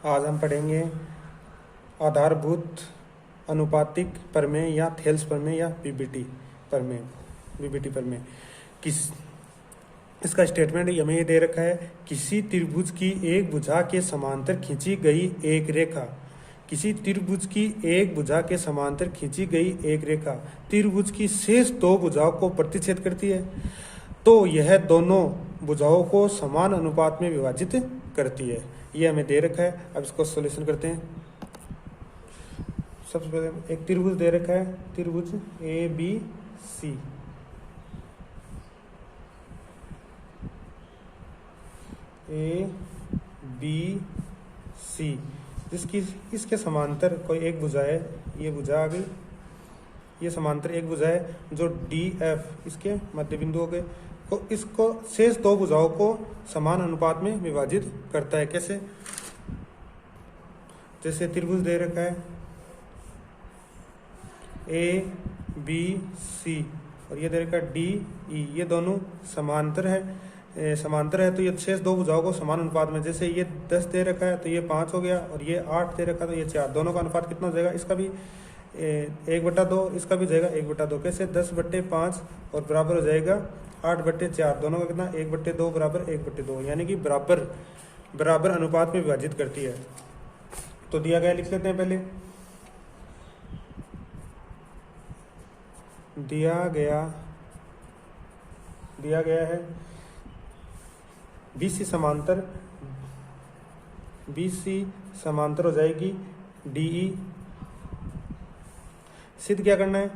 आज हम पढ़ेंगे आधारभूत अनुपातिक प्रमेय या थेल्स प्रमेय या बीबीटी प्रमेय। किस इसका स्टेटमेंट हमें ये दे रखा है, किसी त्रिभुज की एक भुजा के समांतर खींची गई एक रेखा, किसी त्रिभुज की एक भुजा के समांतर खींची गई एक रेखा त्रिभुज की शेष दो भुजाओं को प्रतिच्छेद करती है, तो यह दोनों भुजाओं को समान अनुपात में विभाजित करती है। ये हमें दे रखा है। अब इसको सॉल्यूशन करते हैं। सबसे पहले एक त्रिभुज दे रखा है, त्रिभुज A B C. A B C जिसकी इसके समांतर कोई एक भुजा है, ये भुजा आ गई, ये समांतर एक भुजा है जो डी एफ इसके मध्य बिंदु हो गए, तो इसको शेष दो भुजाओं को समान अनुपात में विभाजित करता है। कैसे? जैसे त्रिभुज दे रखा है ए बी सी और ये दे रखा है डी ई, ये दोनों समांतर है तो ये शेष दो भुजाओं को समान अनुपात में, जैसे ये 10 दे रखा है तो ये 5 हो गया, और ये 8 दे रखा है तो ये 4, दोनों का अनुपात कितना हो जाएगा? इसका भी 1/2, इसका भी जाएगा 1/2। कैसे? 10/5 और बराबर हो जाएगा 8/4, दोनों का कितना? 1/2 बराबर 1/2, यानी कि बराबर अनुपात में विभाजित करती है। तो दिया गया लिख लेते हैं। पहले दिया गया है BC समांतर हो जाएगी DE। सिद्ध क्या करना है?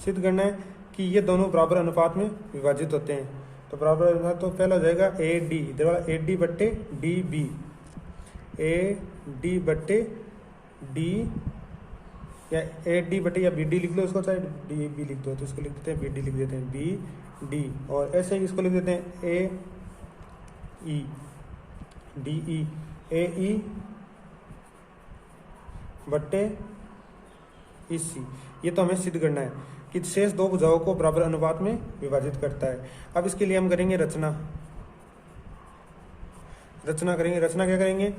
सिद्ध करना है कि ये दोनों बराबर अनुपात में विभाजित होते हैं। तो बराबर अनुपात तो पहला हो जाएगा AD, इधर वाला AD/DB, AD/D या AD/ या BD लिख लो, इसको चाहे DB लिख दो, तो इसको लिख देते हैं BD, लिख देते हैं BD, और ऐसे ही इसको लिख देते हैं AE DE, AE/EC। ये तो हमें सिद्ध करना है कि शेष दो भुजाओं को बराबर अनुपात में विभाजित करता है। अब इसके लिए हम करेंगे रचना करेंगे। रचना क्या करेंगे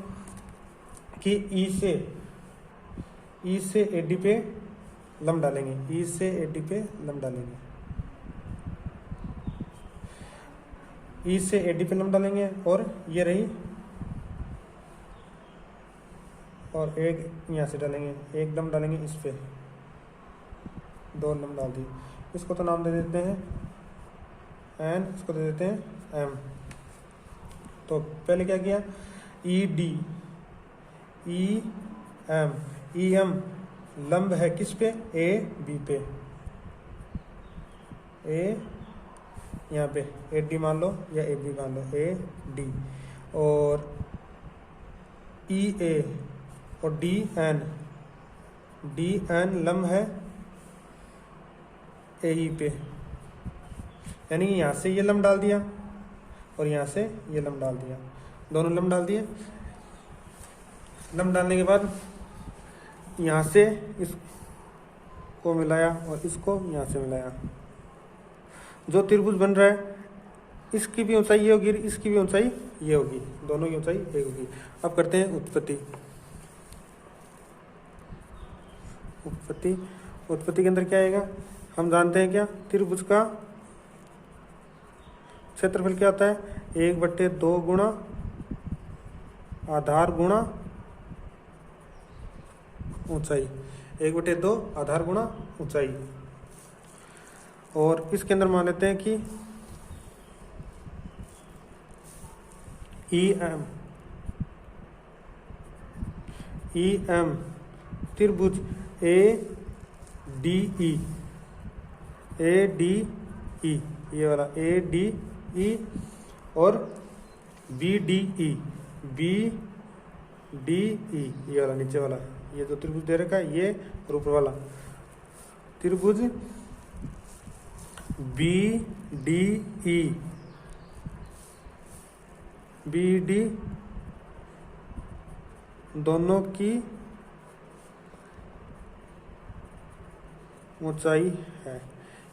कि ई से AD पे लंब डालेंगे, ई से AD पे लंब डालेंगे, ई से AD पे लंब डालेंगे, और ये रही, और एक यहाँ से डालेंगे, एक लंब डालेंगे इस पे, 2 लंब डाल दी। इसको तो नाम दे देते हैं N, इसको दे देते हैं M। तो पहले क्या किया? ED EM लंब है किस पे? AB पे, यहाँ पे AD मान लो या AB मान लो, AD, और EA और DN लंब है AE पे, यानी कि यहाँ से ये लंब डाल दिया और यहाँ से ये लंब डाल दिया, दोनों लंब डाल दिए। लंब डालने के बाद यहाँ से इसको मिलाया और इसको यहाँ से मिलाया, जो त्रिभुज बन रहा है इसकी भी ऊंचाई ये होगी, इसकी भी ऊंचाई ये होगी, दोनों की ऊंचाई एक होगी। अब करते हैं उत्पत्ति के अंदर क्या आएगा? हम जानते हैं क्या? त्रिभुज का क्षेत्रफल क्या होता है? 1/2 गुणा आधार गुणा ऊंचाई, 1/2 आधार गुणा ऊंचाई। और इसके अंदर मान लेते हैं कि EM त्रिभुज ADE, ये वाला ADE, और BDE, ये वाला नीचे वाला, ये जो त्रिभुज दे रखा है ये, और ऊपर वाला त्रिभुज BD दोनों की ऊंचाई है।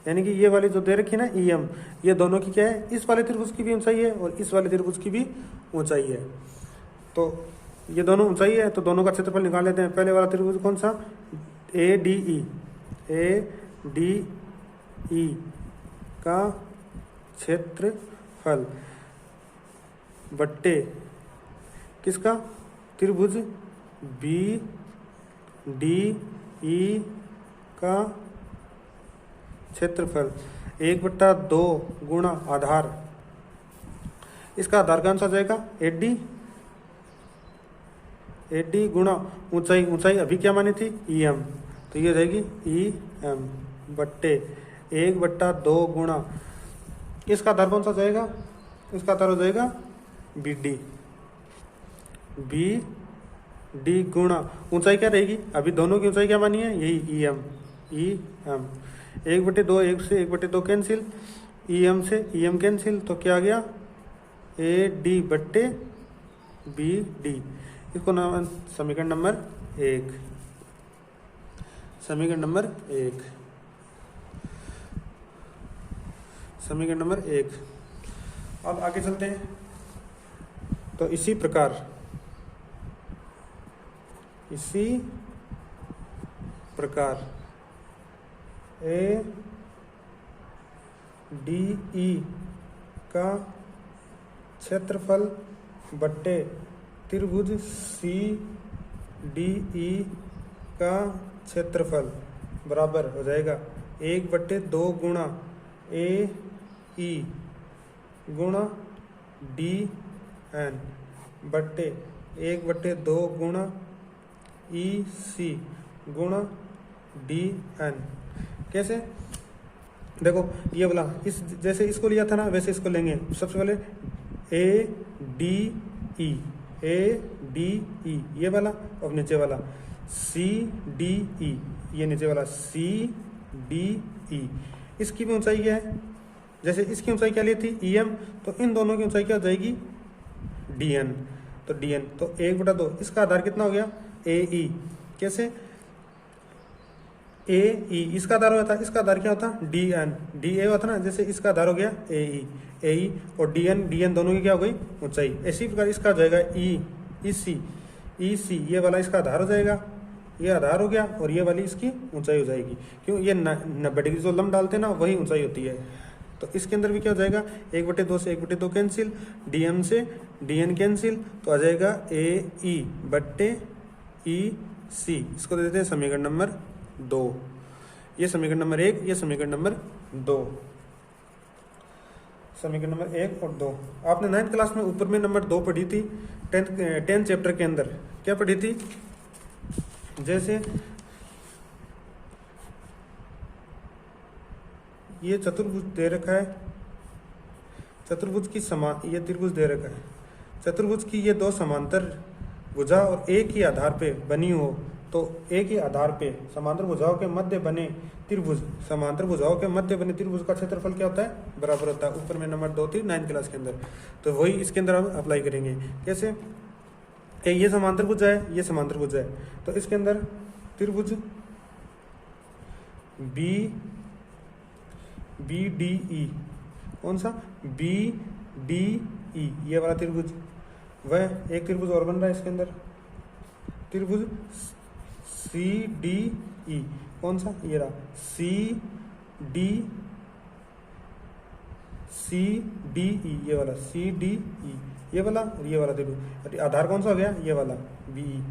यानी कि ये वाली जो दे रखी है ना EM, ये दोनों की क्या है, इस वाले त्रिभुज की भी ऊंचाई है और इस वाले त्रिभुज की भी ऊंचाई है। तो ये दोनों ऊंचाई है, तो दोनों का क्षेत्रफल निकाल लेते हैं। पहले वाला त्रिभुज कौन सा, ADE, ADE का क्षेत्रफल बट्टे किसका, त्रिभुज BDE का क्षेत्रफल 1/2 गुणा आधार, इसका आधार कौन सा जाएगा, AD गुणा ऊंचाई, ऊंचाई अभी क्या मानी थी, EM, तो ये रहेगी EM बट्टे 1/2 गुणा, इसका आधार कौन सा जाएगा, इसका आधार हो जाएगा BD गुणा ऊंचाई क्या रहेगी, अभी दोनों की ऊंचाई क्या मानी है, यही EM 1/2, 1 से 1/2 कैंसिल, EM से EM कैंसिल, तो क्या आ गया, AD बट्टे BD। इसको नाम समीकरण नंबर 1, समीकरण नंबर 1, समीकरण नंबर 1। अब आगे चलते हैं। तो इसी प्रकार ADE का क्षेत्रफल बट्टे त्रिभुज CDE का क्षेत्रफल बराबर हो जाएगा 1/2 गुणा AE गुणा DN बट्टे 1/2 गुणा EC गुणा DN। कैसे, देखो ये वाला इस जैसे इसको लिया था ना वैसे इसको लेंगे। सबसे पहले ADE ये वाला और नीचे वाला CDE, ये नीचे वाला CDE, इसकी भी ऊंचाई क्या है, जैसे इसकी ऊंचाई क्या ली थी EM, तो इन दोनों की ऊंचाई क्या हो जाएगी DN, तो DN तो 1/2, इसका आधार कितना हो गया AE। कैसे, AE इसका आधार होता, इसका आधार क्या होता DN, DA होता ना, जैसे इसका आधार हो गया AE और DN दोनों की क्या हो गई ऊंचाई। इसी प्रकार इसका हो जाएगा EC, ये वाला इसका आधार हो जाएगा, ये आधार हो गया और ये वाली इसकी ऊंचाई हो जाएगी। क्यों, ये 90 डिग्री जो लंब डालते हैं ना वही ऊंचाई होती है। तो इसके अंदर भी क्या हो जाएगा 1/2 से 1/2 कैंसिल, DM से DN कैंसिल, तो आ जाएगा AE बट्टे EC। इसको दे देते हैं समीकरण नंबर 2, ये समीकरण नंबर 1, ये समीकरण नंबर 2, समीकरण नंबर 1 और 2। आपने 9th क्लास में ऊपर में नंबर 2 पढ़ी थी, 10th चैप्टर के अंदर क्या पढ़ी थी, जैसे ये चतुर्भुज दे रखा है, चतुर्भुज की ये त्रिभुज दे रखा है, चतुर्भुज की ये दो समांतर भुजा और एक ही आधार पे बनी हो, तो एक ही आधार पे समांतर भुजाओं के मध्य बने त्रिभुज, समांतर भुजाओं के मध्य बने त्रिभुज का क्षेत्रफल क्या होता है, बराबर होता है। ऊपर में नंबर 2 थी 9th क्लास के अंदर, तो वही इसके अंदर हम अप्लाई करेंगे। कैसे, ये समांतर भुजा है, ये समांतर भुजा है, तो इसके अंदर त्रिभुज BDE, कौन सा BDE, ये वाला त्रिभुज, वह एक त्रिभुज और बन रहा है इसके अंदर, त्रिभुज CDE, कौन सा, ये रहा CDE, ये वाला CDE, ये वाला और ये वाला त्रिभुज, आधार कौन सा हो गया, ये वाला BE,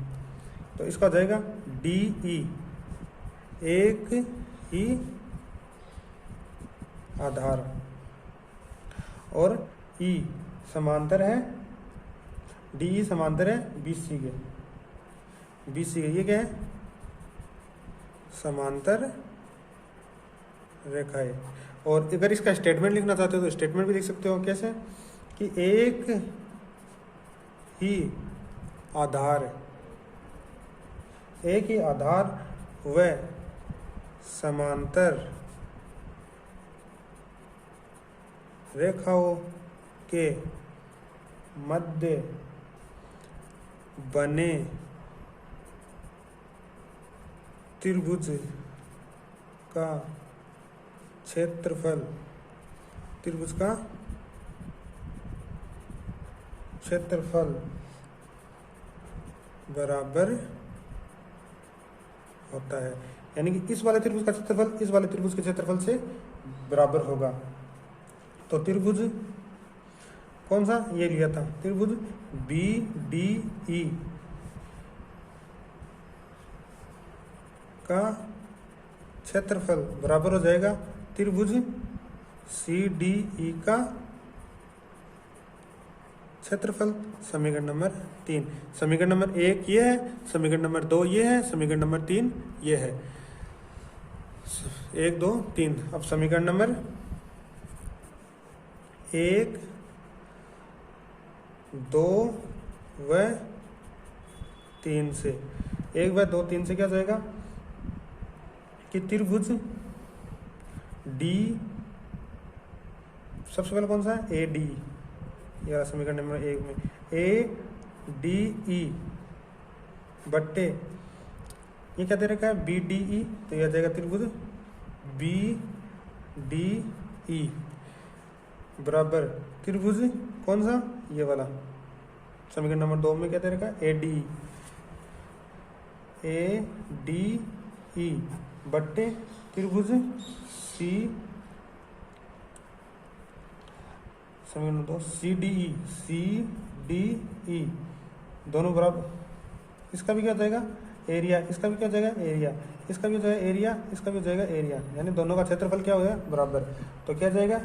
तो इसका हो जाएगा DE एक ही आधार और E समांतर है, DE समांतर है BC के, ये क्या है, समांतर रेखा है। और अगर इसका स्टेटमेंट लिखना चाहते हो तो स्टेटमेंट भी लिख सकते हो। कैसे, कि एक ही आधार व समांतर रेखाओं के मध्य बने त्रिभुज का क्षेत्रफल, त्रिभुज का क्षेत्रफल बराबर होता है, यानी कि इस वाले त्रिभुज का क्षेत्रफल इस वाले त्रिभुज के क्षेत्रफल से बराबर होगा। तो त्रिभुज कौन सा, ये लिया था, त्रिभुज BDE का क्षेत्रफल बराबर हो जाएगा त्रिभुज CDE का क्षेत्रफल। समीकरण नंबर 3। समीकरण नंबर 1 ये है, समीकरण नंबर 2 ये है, समीकरण नंबर 3 ये है। 1 2 3। अब समीकरण नंबर 1 2 व 3 से 1 व 2 3 से क्या जाएगा कि त्रिभुज D, सबसे पहले कौन सा है, AD, या समीकरण नंबर 1 में ADE बट्टे ये क्या दे रखा है BDE, तो यह जाएगा त्रिभुज BDE बराबर त्रिभुज कौन सा, ये वाला। समीकरण नंबर 2 में क्या दे रखा है ADE बट्टे त्रिभुज समीकरण 2 CDE दोनों बराबर। इसका भी क्या हो जाएगा एरिया, इसका भी क्या हो जाएगा एरिया, इसका भी हो जाएगा एरिया, इसका भी हो जाएगा एरिया, यानी दोनों का क्षेत्रफल क्या हो गया बराबर। तो क्या जाएगा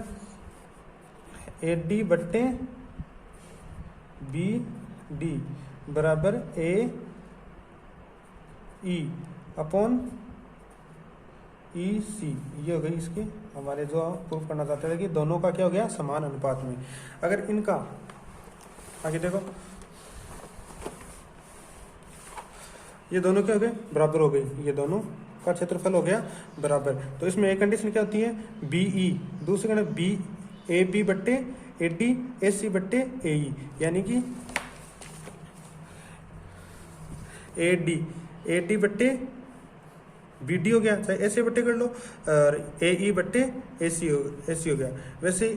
AD बट्टे BD बराबर AE अपॉन EC। ये हो गई इसकी हमारे जो प्रूफ करना चाहते थे कि दोनों का क्या हो गया समान अनुपात में। अगर इनका आगे देखो, ये दोनों क्या हो गए बराबर हो गई, ये दोनों का क्षेत्रफल हो गया बराबर। तो इसमें एक कंडीशन क्या होती है BE, दूसरी कंडीशन AB बट्टे AD AC बट्टे AE, यानी कि AD बट्टे BD हो गया, चाहे ऐसे बट्टे कर लो, और AE बट्टे AC हो गया। वैसे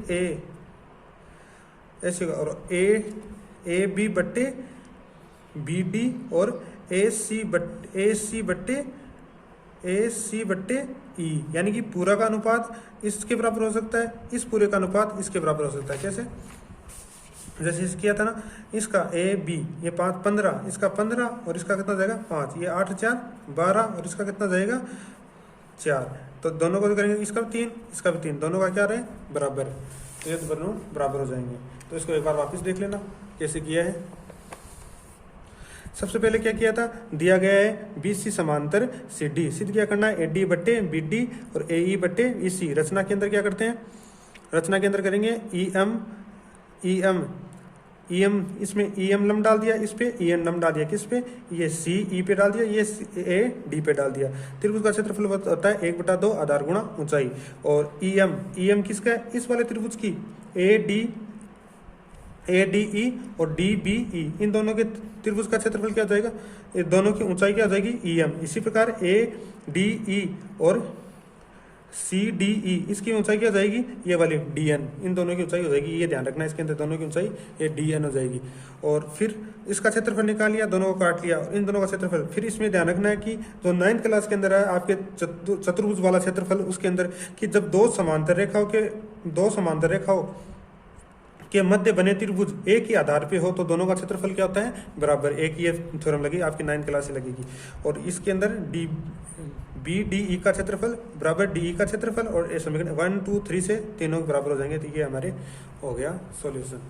ऐसे होगा, और AB बट्टे BD और AC बट्टे E, यानी कि पूरा का अनुपात इसके बराबर हो सकता है, इस पूरे का अनुपात इसके बराबर हो सकता है। कैसे, जैसे इस किया था ना, इसका AB ये 5 15, इसका 15 और इसका कितना जाएगा 5, ये 8 4 12 और इसका कितना जाएगा 4। तो दोनों को करेंगे, इसका भी 3 इसका भी 3, दोनों का क्या रहे बराबर, तो ये दोनों बराबर हो जाएंगे। तो इसको एक बार वापस देख लेना कैसे किया है। सबसे पहले क्या किया था, दिया गया है BC समांतर CD, सिद्ध क्या करना है AD बट्टे BD और AE बट्टे EC। रचना के अंदर क्या करते हैं, रचना के अंदर करेंगे EM, इसमें EM लम डाल दिया, इस पे EN लम डाल दिया, किस पे, ये CE पे डाल दिया, ये AD पे डाल दिया। त्रिभुज का क्षेत्रफल होता है 1/2 आधार गुणा ऊंचाई। और EM किसका है, इस वाले त्रिभुज की ADE और DBE, इन दोनों के त्रिभुज का क्षेत्रफल क्या हो जाएगा, ये दोनों की ऊंचाई क्या हो जाएगी EM। इसी प्रकार ADE और CDE, इसकी ऊंचाई क्या हो जाएगी ये वाली DN, इन दोनों की ऊंचाई हो जाएगी, ये ध्यान रखना इसके अंदर दोनों की ऊंचाई ये DN हो जाएगी। और फिर इसका क्षेत्रफल निकाल लिया, दोनों को काट लिया, और इन दोनों का क्षेत्रफल। फिर इसमें ध्यान रखना है कि जो 9th क्लास के अंदर है आपके चतुर्भुज वाला क्षेत्रफल, उसके अंदर कि जब दो समांतर रेखाओं के मध्य बने त्रिभुज एक ही आधार पे हो तो दोनों का क्षेत्रफल क्या होता है बराबर। एक ये थ्योरम लगी आपकी 9th क्लास से लगेगी। और इसके अंदर BDE का क्षेत्रफल बराबर DE का क्षेत्रफल, और समीकरण 1 2 3 से तीनों बराबर हो जाएंगे। तो ये हमारे हो गया सॉल्यूशन।